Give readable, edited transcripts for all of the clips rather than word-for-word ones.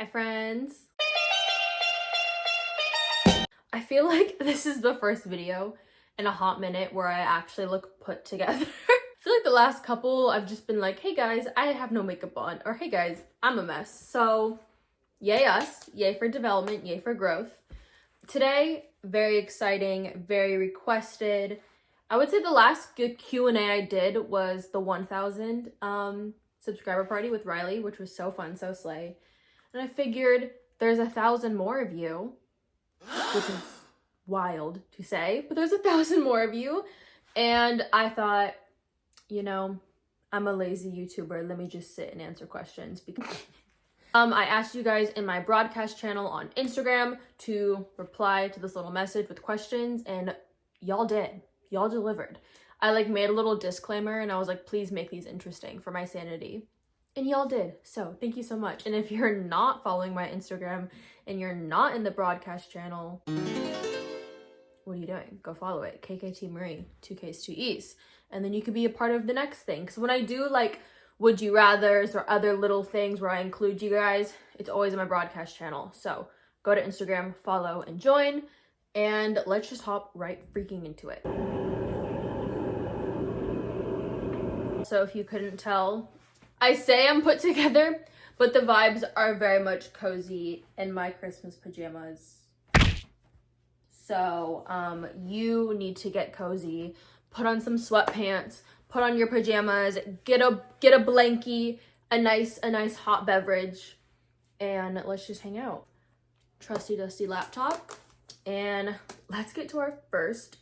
Hi friends. I feel like this is the first video in a hot minute where I actually look put together. I feel like the last couple I've just been like, hey guys, I have no makeup on, or hey guys, I'm a mess. So yay us, yay for development, yay for growth. Today, very exciting, very requested. I would say the last good Q&A I did was the 1000 subscriber party with Riley, which was so fun, so slay. And I figured there's 1,000 more of you, which is wild to say, but there's 1,000 more of you. And I thought, you know, I'm a lazy YouTuber. Let me just sit and answer questions. Because I asked you guys in my broadcast channel on Instagram to reply to this little message with questions, and y'all did. Y'all delivered. I made a little disclaimer and I was like, please make these interesting for my sanity. And y'all did. So thank you so much. And if you're not following my Instagram and you're not in the broadcast channel, what are you doing? Go follow it. kktmariee, 2 Ks, 2 Es. And then you could be a part of the next thing. Because when I do would you rathers or other little things where I include you guys, it's always in my broadcast channel. So go to Instagram, follow, and join. And let's just hop right freaking into it. So if you couldn't tell, I say I'm put together, but the vibes are very much cozy in my Christmas pajamas. So you need to get cozy, put on some sweatpants, put on your pajamas, get a blankie, a nice hot beverage, and let's just hang out. Trusty dusty laptop, and let's get to our first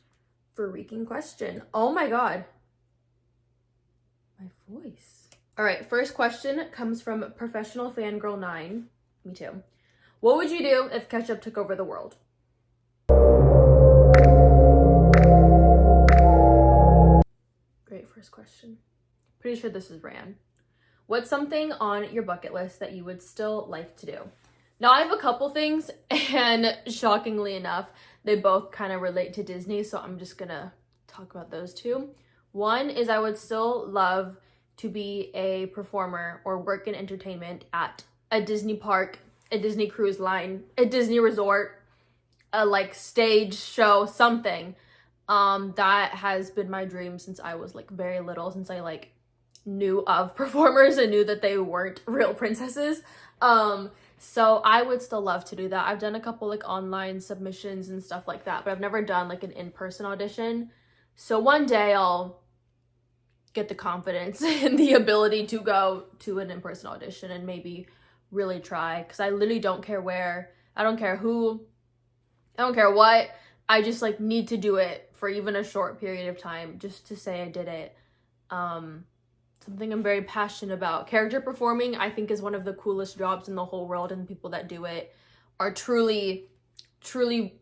freaking question. Oh my god. My voice. All right, first question comes from Professional Fangirl 9. Me too. What would you do if ketchup took over the world? Great first question. Pretty sure this is Ran. What's something on your bucket list that you would still like to do? Now, I have a couple things, and shockingly enough, they both kind of relate to Disney, so I'm just gonna talk about those two. One is I would still love to be a performer or work in entertainment at a Disney park, a Disney cruise line, a Disney resort, a stage show, something. That has been my dream since I was very little, since I knew of performers and knew that they weren't real princesses. So I would still love to do that. I've done a couple online submissions and stuff like that, but I've never done an in-person audition. So one day I'll get the confidence and the ability to go to an in-person audition and maybe really try, because I literally don't care where, I don't care who, I don't care what, I just need to do it for even a short period of time just to say I did it. Something I'm very passionate about. Character performing, I think, is one of the coolest jobs in the whole world, and the people that do it are truly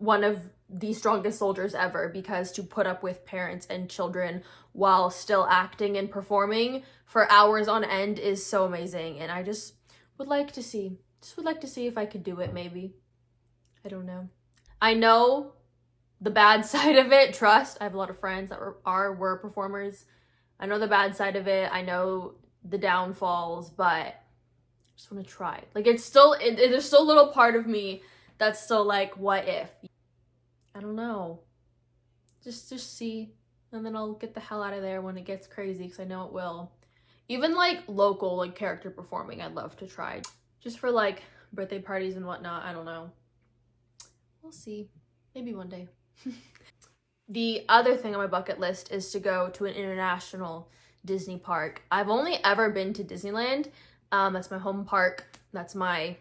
one of the strongest soldiers ever, because to put up with parents and children while still acting and performing for hours on end is so amazing. And I just would like to see if I could do it, maybe. I don't know. I know the bad side of it. Trust, I have a lot of friends that were performers. I know the bad side of it. I know the downfalls, but I just want to try. It's still, there's still a little part of me that's still what if? I don't know. Just see, and then I'll get the hell out of there when it gets crazy, because I know it will. Even local character performing, I'd love to try. Just for birthday parties and whatnot. I don't know. We'll see. Maybe one day. The other thing on my bucket list is to go to an international Disney park. I've only ever been to Disneyland. That's my home park. That's me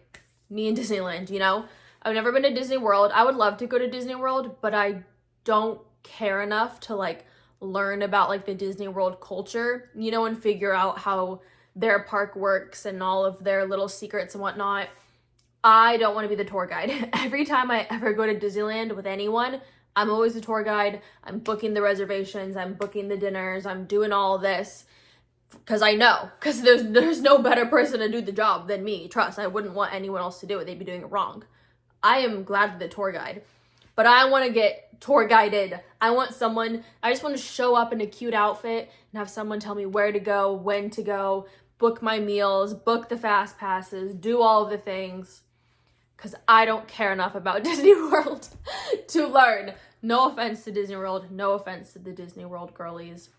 and Disneyland, you know? I've never been to Disney World. I would love to go to Disney World, but I don't care enough to learn about the Disney World culture, you know, and figure out how their park works and all of their little secrets and whatnot. I don't want to be the tour guide. Every time I ever go to Disneyland with anyone, I'm always the tour guide. I'm booking the reservations. I'm booking the dinners. I'm doing all of this because I know, because there's no better person to do the job than me. Trust, I wouldn't want anyone else to do it. They'd be doing it wrong. I am glad to be the tour guide, but I want to get tour guided. I just want to show up in a cute outfit and have someone tell me where to go, when to go, book my meals, book the fast passes, do all of the things. because I don't care enough about Disney World to learn. No offense to Disney World. No offense to the Disney World girlies.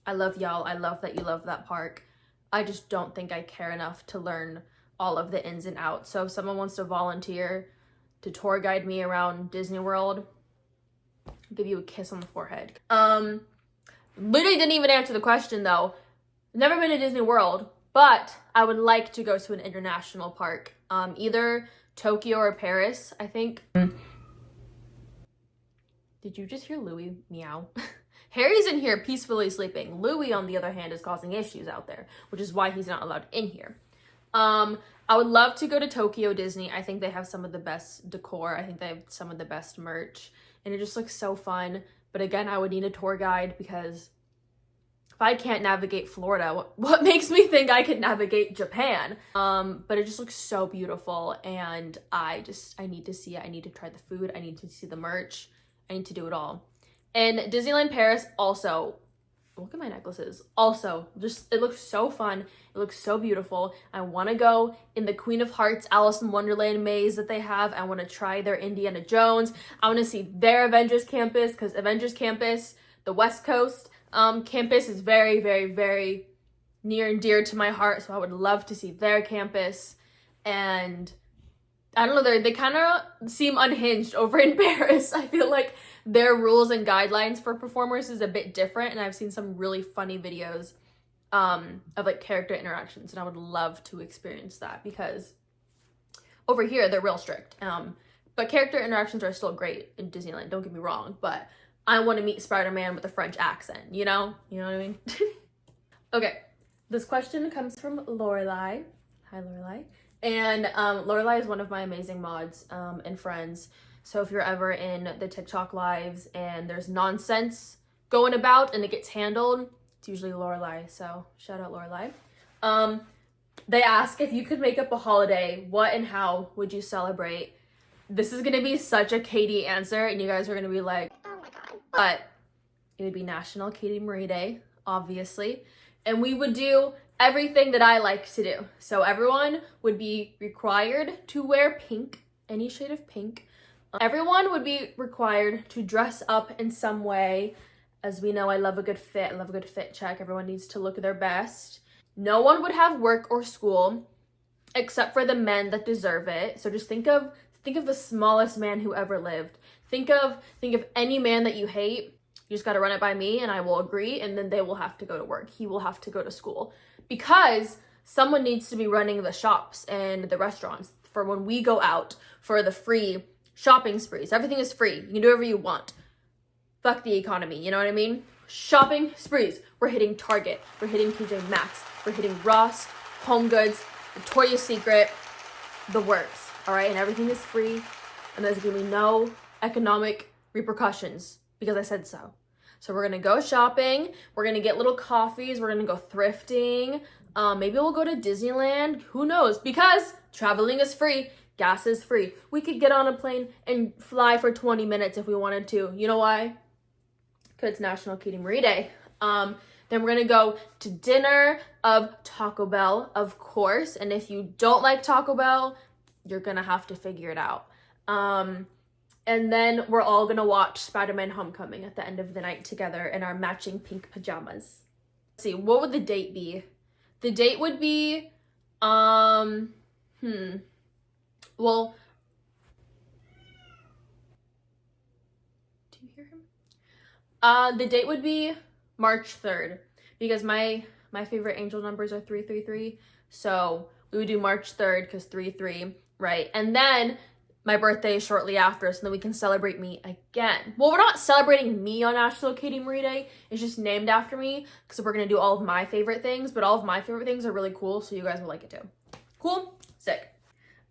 I love y'all. I love that you love that park. I just don't think I care enough to learn all of the ins and outs. So if someone wants to volunteer to tour guide me around Disney World, I'll give you a kiss on the forehead. Literally didn't even answer the question though. Never been to Disney World, but I would like to go to an international park. Either Tokyo or Paris, I think. Did you just hear Louis meow? Harry's in here peacefully sleeping. Louis, on the other hand, is causing issues out there, which is why he's not allowed in here. I would love to go to Tokyo Disney. I think they have some of the best decor. I think they have some of the best merch, and it just looks so fun. But again, I would need a tour guide because if I can't navigate Florida, what makes me think I could navigate Japan? But it just looks so beautiful, and I need to see it. I need to try the food. I need to see the merch. I need to do it all. And Disneyland Paris also, look at my necklaces. Also, just, it looks so fun. It looks so beautiful. I want to go in the Queen of Hearts Alice in Wonderland maze that they have. I want to try their Indiana Jones. I want to see their Avengers Campus, because Avengers Campus, the West Coast campus, is very, very, very near and dear to my heart. So I would love to see their campus. And I don't know, they kind of seem unhinged over in Paris. I feel like their rules and guidelines for performers is a bit different, and I've seen some really funny videos of like character interactions, and I would love to experience that because over here they're real strict. But character interactions are still great in Disneyland, don't get me wrong, but I want to meet Spider-Man with a French accent, you know? You know what I mean? Okay, this question comes from Lorelai. Hi, Lorelai. And Lorelai is one of my amazing mods and friends. So if you're ever in the TikTok lives and there's nonsense going about and it gets handled, it's usually Lorelai. So shout out Lorelai. They ask, if you could make up a holiday, what and how would you celebrate? This is gonna be such a Katie answer, and you guys are gonna be like, oh my god. But it would be National kttmariee Day, obviously. And we would do everything that I like to do. So everyone would be required to wear pink, any shade of pink. Everyone would be required to dress up in some way. As we know, I love a good fit. I love a good fit check. Everyone needs to look their best. No one would have work or school except for the men that deserve it. So just think of the smallest man who ever lived. Think of any man that you hate. You just got to run it by me and I will agree, and then they will have to go to work. He will have to go to school because someone needs to be running the shops and the restaurants for when we go out for the free shopping sprees. Everything is free. You can do whatever you want. Fuck the economy, you know what I mean? Shopping sprees. We're hitting Target. We're hitting TJ Maxx. We're hitting Ross, Home Goods, Victoria's Secret, the works, all right? And everything is free, and there's gonna be no economic repercussions because I said so. So we're gonna go shopping. We're gonna get little coffees. We're gonna go thrifting. Maybe we'll go to Disneyland. Who knows? Because traveling is free. Gas is free. We could get on a plane and fly for 20 minutes if we wanted to. You know why? Because it's National kttmariee Day. Then we're gonna go to dinner of Taco Bell, of course. And if you don't like Taco Bell, you're gonna have to figure it out. And then we're all gonna watch Spider-Man Homecoming at the end of the night together in our matching pink pajamas. Let's see, what would the date be? The date would be, well, do you hear him? The date would be March 3rd because my favorite angel numbers are 333. So we would do March 3rd because 3-3, right? And then my birthday is shortly after, so then we can celebrate me again. Well, we're not celebrating me on National kttmariee Day. It's just named after me because we're going to do all of my favorite things, but all of my favorite things are really cool, so you guys will like it too. Cool? Sick.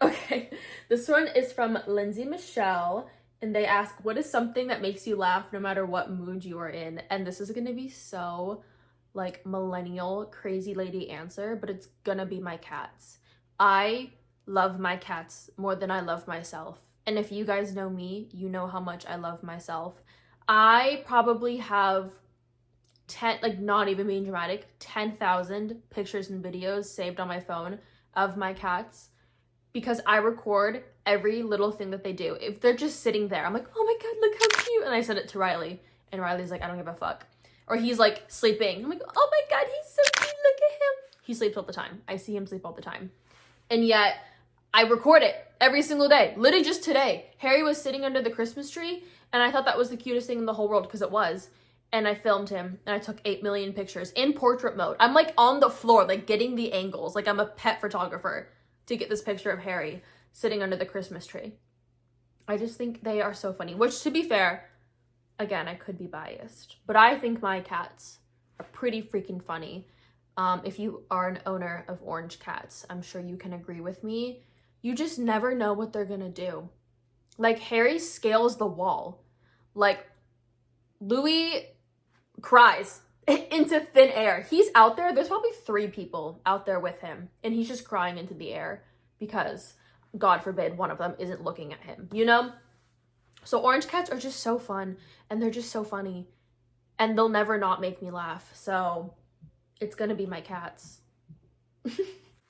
Okay, this one is from Lindsay Michelle, and they ask, what is something that makes you laugh no matter what mood you are in? And this is going to be so, like, millennial, crazy lady answer, but it's going to be my cats. I love my cats more than I love myself. And if you guys know me, you know how much I love myself. I probably have 10, like, not even being dramatic, 10,000 pictures and videos saved on my phone of my cats because I record every little thing that they do. If they're just sitting there, I'm like, oh my God, look how cute. And I send it to Riley, and Riley's like, I don't give a fuck. Or he's like sleeping. I'm like, oh my God, he's so cute, look at him. He sleeps all the time. I see him sleep all the time. And yet I record it every single day. Literally just today, Harry was sitting under the Christmas tree, and I thought that was the cutest thing in the whole world, because it was. And I filmed him, and I took 8 million pictures in portrait mode. I'm like on the floor, like getting the angles. Like I'm a pet photographer to get this picture of Harry sitting under the Christmas tree. I just think they are so funny, which, to be fair, again, I could be biased, but I think my cats are pretty freaking funny. If you are an owner of orange cats, I'm sure you can agree with me. You just never know what they're gonna do. Like, Harry scales the wall. Like, Louis cries into thin air. He's out there. There's probably 3 people out there with him, and he's just crying into the air because, God forbid, one of them isn't looking at him, you know? So orange cats are just so fun, and they're just so funny, and they'll never not make me laugh. So it's gonna be my cats.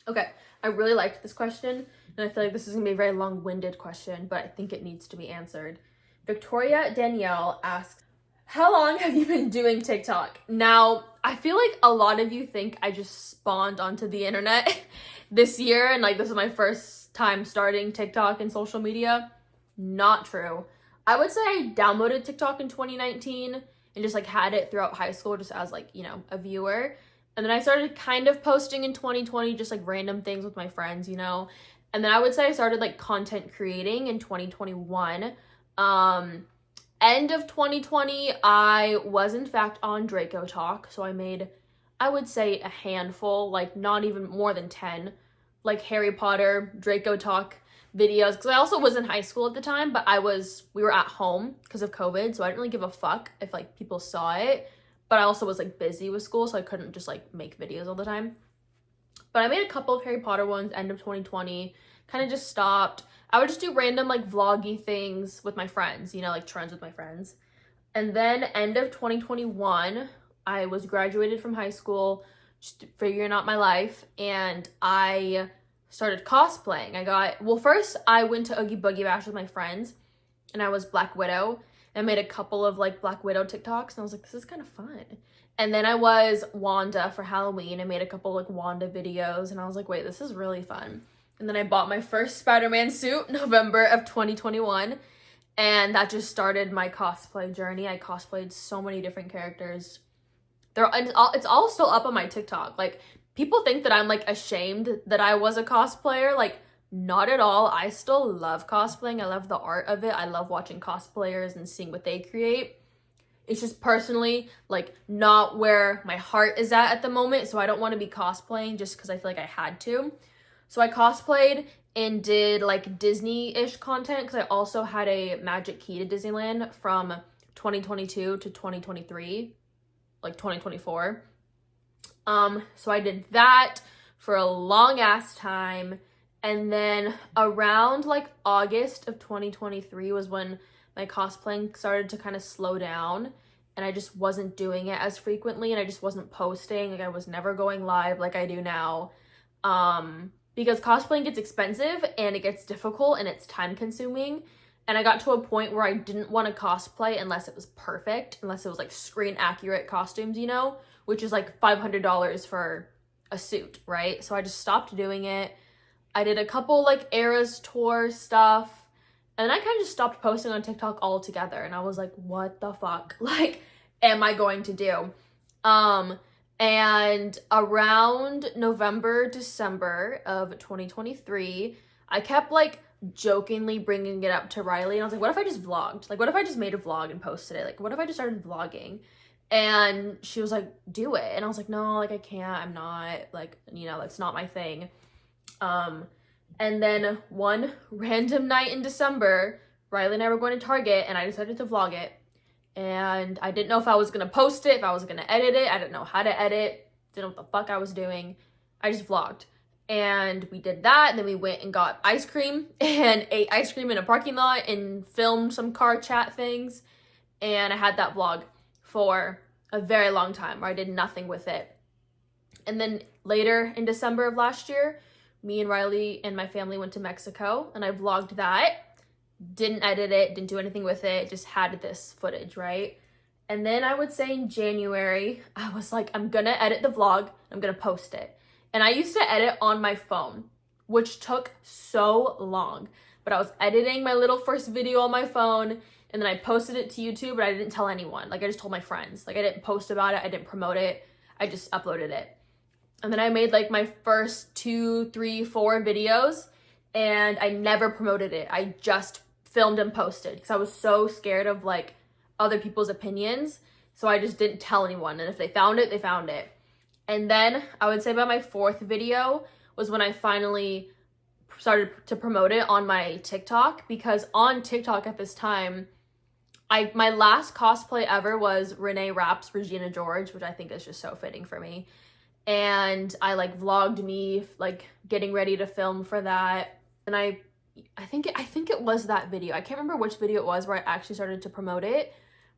Okay, I really liked this question, and I feel like this is gonna be a very long-winded question, but I think it needs to be answered. Victoria Danielle asks, how long have you been doing TikTok? Now, I feel like a lot of you think I just spawned onto the internet this year, and like this is my first time starting TikTok and social media. Not true. I would say I downloaded TikTok in 2019 and just like had it throughout high school just as like, you know, a viewer. And then I started kind of posting in 2020, just like random things with my friends, you know. And then I would say I started like content creating in 2021. End of 2020, I was in fact on Draco Talk. So I made, I would say, a handful, like not even more than 10, like Harry Potter, Draco Talk videos. Because I also was in high school at the time, but we were at home because of COVID. So I didn't really give a fuck if like people saw it. But I also was like busy with school, so I couldn't just like make videos all the time. But I made a couple of Harry Potter ones end of 2020, kind of just stopped. I would just do random like vloggy things with my friends, you know, like trends with my friends. And then end of 2021, I was graduated from high school, just figuring out my life, and I started cosplaying. First I went to Oogie Boogie Bash with my friends, and I was Black Widow. I made a couple of like Black Widow TikToks, and I was like, this is kind of fun. And then I was Wanda for Halloween. I made a couple like Wanda videos, and I was like, wait, this is really fun. And then I bought my first Spider-Man suit November of 2021, and that just started my cosplay journey. I cosplayed so many different characters. It's all still up on my TikTok. Like, people think that I'm like ashamed that I was a cosplayer. Like, not at all. I still love cosplaying. I love the art of it. I love watching cosplayers and seeing what they create. It's just personally like not where my heart is at the moment. So I don't want to be cosplaying just because I feel like I had to. So I cosplayed and did like Disney-ish content because I also had a magic key to Disneyland from 2022 to 2023, like 2024. So I did that for a long ass time. And then around like August of 2023 was when my cosplaying started to kind of slow down, and I just wasn't doing it as frequently, and I just wasn't posting. Like, I was never going live like I do now, because cosplaying gets expensive and it gets difficult and it's time consuming. And I got to a point where I didn't want to cosplay unless it was perfect, unless it was like screen accurate costumes, you know, which is like $500 for a suit, right? So I just stopped doing it. I did a couple like Eras tour stuff, and then I kind of just stopped posting on TikTok altogether, and I was like, what the fuck? Like, am I going to do? And around November, December of 2023, I kept like jokingly bringing it up to Riley, and I was like, what if I just vlogged? Like, what if I just made a vlog and posted it? Like, what if I just started vlogging? And she was like, do it. And I was like, no, like, I can't, I'm not, like, you know, that's not my thing. And then one random night in December, Riley and I were going to Target, and I decided to vlog it. And I didn't know if I was going to post it, if I was going to edit it. I didn't know how to edit, didn't know what the fuck I was doing. I just vlogged. And we did that, and then we went and got ice cream and ate ice cream in a parking lot and filmed some car chat things. And I had that vlog for a very long time where I did nothing with it. And then later in December of last year, me and Riley and my family went to Mexico, and I vlogged that. Didn't edit it, didn't do anything with it, just had this footage, right? And then I would say in January, I was like, I'm gonna edit the vlog, I'm gonna post it. And I used to edit on my phone, which took so long. But I was editing my little first video on my phone, and then I posted it to YouTube, but I didn't tell anyone. Like, I just told my friends. Like, I didn't post about it, I didn't promote it, I just uploaded it. And then I made like my first 2, 3, 4 videos, and I never promoted it. I just filmed and posted because I was so scared of like other people's opinions. So I just didn't tell anyone. And if they found it, they found it. And then I would say by my 4th video was when I finally started to promote it on my TikTok, because on TikTok at this time, my last cosplay ever was Renee Rapp's Regina George, which I think is just so fitting for me. And I like vlogged me like getting ready to film for that. And I think it was that video. I can't remember which video it was where I actually started to promote it.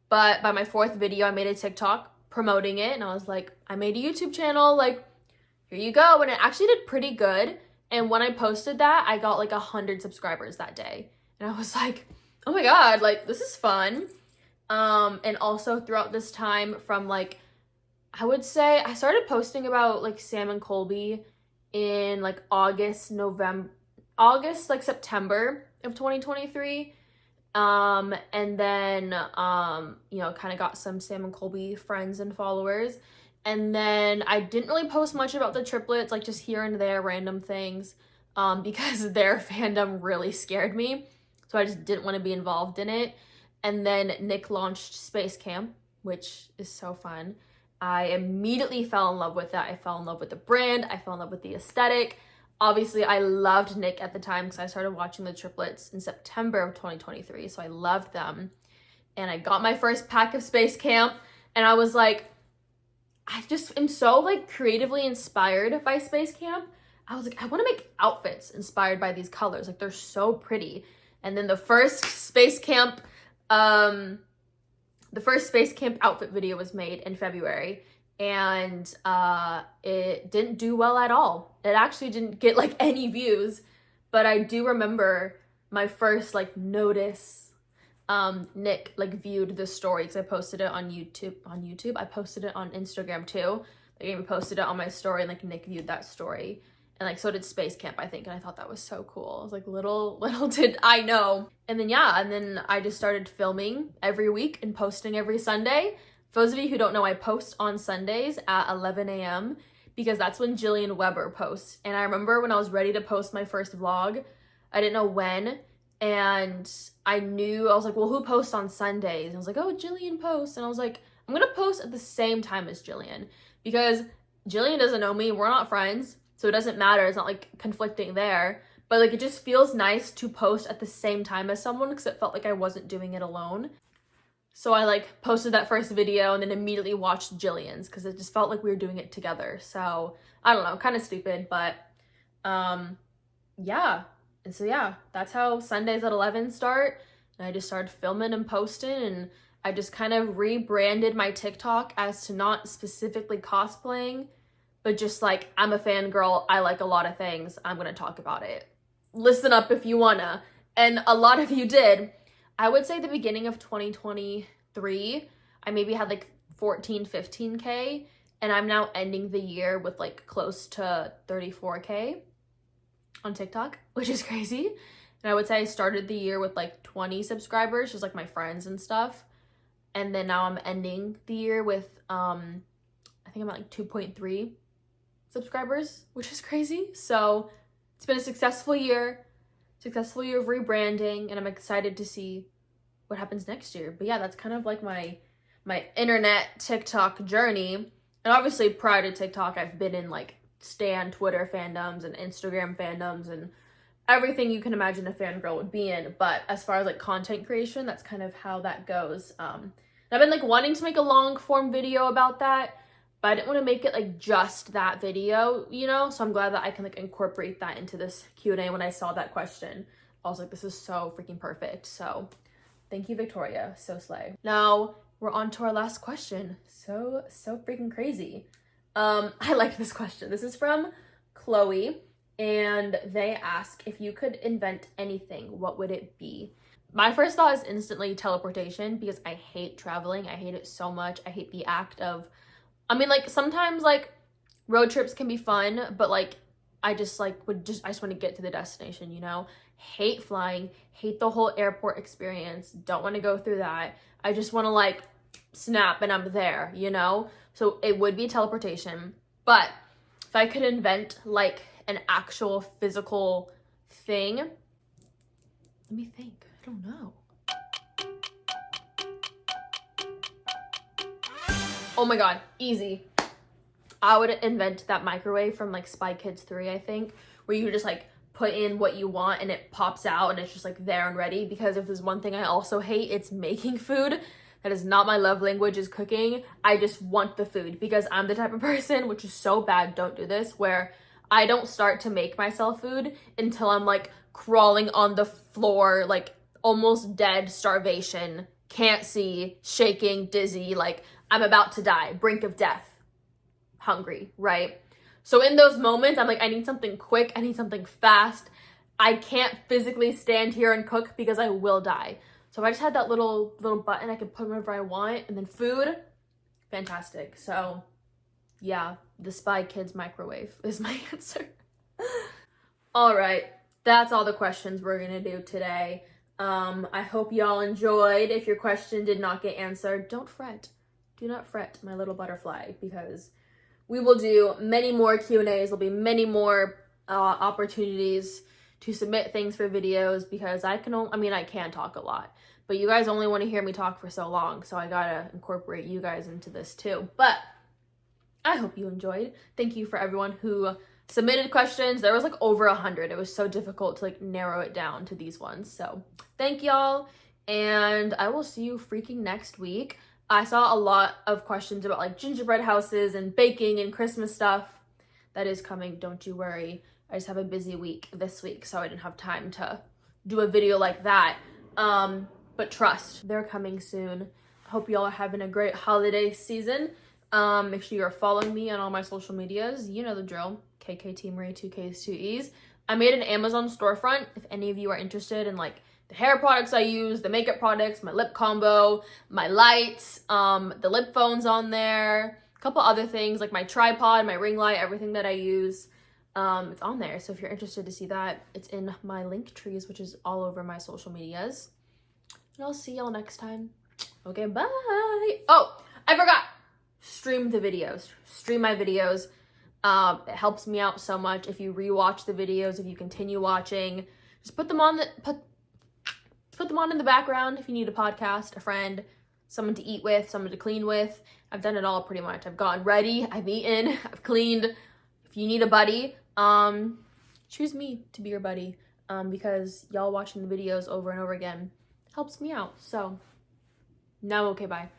But by my 4th video, I made a TikTok promoting it. And I was like, I made a YouTube channel, like, here you go. And it actually did pretty good. And when I posted that, I got like 100 subscribers that day. And I was like, oh my God, like, this is fun. And also throughout this time from like, I would say I started posting about like Sam and Colby in like September of 2023. And then, you know, kind of got some Sam and Colby friends and followers. And then I didn't really post much about the triplets, like just here and there, random things, because their fandom really scared me. So I just didn't want to be involved in it. And then Nick launched Space Camp, which is so fun. I immediately fell in love with that. I fell in love with the brand. I fell in love with the aesthetic. Obviously, I loved Nick at the time because I started watching the triplets in September of 2023. So I loved them. And I got my first pack of Space Camp. And I was like, I just am so like creatively inspired by Space Camp. I was like, I want to make outfits inspired by these colors. Like, they're so pretty. And then the first Space Camp outfit video was made in February, and it didn't do well at all. It actually didn't get like any views, but I do remember my first like notice. Nick like viewed the story because I posted it on YouTube. I posted it on Instagram too. I even posted it on my story, and like Nick viewed that story, and like so did Space Camp, I think. And I thought that was so cool. I was like, little did I know. And then and then I just started filming every week and posting every Sunday. For those of you who don't know, I post on Sundays at 11 a.m. because that's when Jillian Weber posts. And I remember when I was ready to post my first vlog, I didn't know when. And I was like, well, who posts on Sundays? And I was like, oh, Jillian posts. And I was like, I'm gonna post at the same time as Jillian, because Jillian doesn't know me, we're not friends, so it doesn't matter, it's not like conflicting there. But like, it just feels nice to post at the same time as someone because it felt like I wasn't doing it alone. So I like posted that first video and then immediately watched Jillian's because it just felt like we were doing it together. So I don't know, kind of stupid, but yeah. And so yeah, that's how Sundays at 11 start. And I just started filming and posting, and I just kind of rebranded my TikTok as to not specifically cosplaying, but just like, I'm a fangirl, I like a lot of things, I'm gonna talk about it. Listen up if you wanna. And a lot of you did. I would say the beginning of 2023, I maybe had like 14, 15K, and I'm now ending the year with like close to 34K on TikTok, which is crazy. And I would say I started the year with like 20 subscribers, just like my friends and stuff. And then now I'm ending the year with, I think I'm at like 2.3 subscribers, which is crazy. So it's been a successful year of rebranding, and I'm excited to see what happens next year. But yeah, that's kind of like my internet TikTok journey. And obviously prior to TikTok, I've been in like Stan Twitter fandoms and Instagram fandoms and everything you can imagine a fangirl would be in. But as far as like content creation, that's kind of how that goes. And I've been like wanting to make a long form video about that, but I didn't want to make it like just that video, you know? So I'm glad that I can like incorporate that into this Q&A. When I saw that question, I was like, this is so freaking perfect. So thank you, Victoria. So slay. Now we're on to our last question. So freaking crazy. I like this question. This is from Chloe, and they ask, if you could invent anything, what would it be? My first thought is instantly teleportation, because I hate traveling. I hate it so much. I hate the act of, I mean, like, sometimes, like, road trips can be fun, but, like, I just want to get to the destination, you know? Hate flying, hate the whole airport experience, don't want to go through that. I just want to, like, snap and I'm there, you know? So it would be teleportation. But if I could invent, like, an actual physical thing, let me think. I don't know. Oh my god, easy. I would invent that microwave from, like, Spy Kids 3, I think, where you just, like, put in what you want and it pops out and it's just, like, there and ready. Because if there's one thing I also hate, it's making food. That is not my love language, is cooking. I just want the food, because I'm the type of person, which is so bad, don't do this, where I don't start to make myself food until I'm, like, crawling on the floor, like, almost dead, starvation, can't see, shaking, dizzy, like, I'm about to die, brink of death. Hungry, right? So in those moments, I'm like, I need something quick, I need something fast. I can't physically stand here and cook because I will die. So if I just had that little button, I could put whatever I want, and then food, fantastic. So yeah, the Spy Kids microwave is my answer. All right, that's all the questions we're gonna do today. I hope y'all enjoyed. If your question did not get answered, don't fret. Do not fret, my little butterfly, because we will do many more Q&As. There'll be many more opportunities to submit things for videos, because I can talk a lot, but you guys only want to hear me talk for so long, so I gotta incorporate you guys into this too. But I hope you enjoyed. Thank you for everyone who submitted questions. There was like over 100. It was so difficult to like narrow it down to these ones. So thank y'all, and I will see you freaking next week. I saw a lot of questions about like gingerbread houses and baking and Christmas stuff. That is coming, don't you worry. I just have a busy week this week, so I didn't have time to do a video like that. But trust, they're coming soon. Hope y'all are having a great holiday season. Make sure you're following me on all my social medias. You know the drill. kktmariee, 2Ks, 2Es. I made an Amazon storefront if any of you are interested in like the hair products I use, the makeup products, my lip combo, my lights, the lip phones on there, a couple other things like my tripod, my ring light, everything that I use. It's on there. So if you're interested to see that, it's in my link trees, which is all over my social medias. And I'll see y'all next time. Okay, bye. Oh, I forgot. Stream the videos. Stream my videos. It helps me out so much if you rewatch the videos, if you continue watching. Just put them on put them on in the background if you need a podcast, a friend, someone to eat with, someone to clean with. I've done it all pretty much. I've gotten ready, I've eaten, I've cleaned. If you need a buddy, choose me to be your buddy, because y'all watching the videos over and over again helps me out. So now, okay, bye.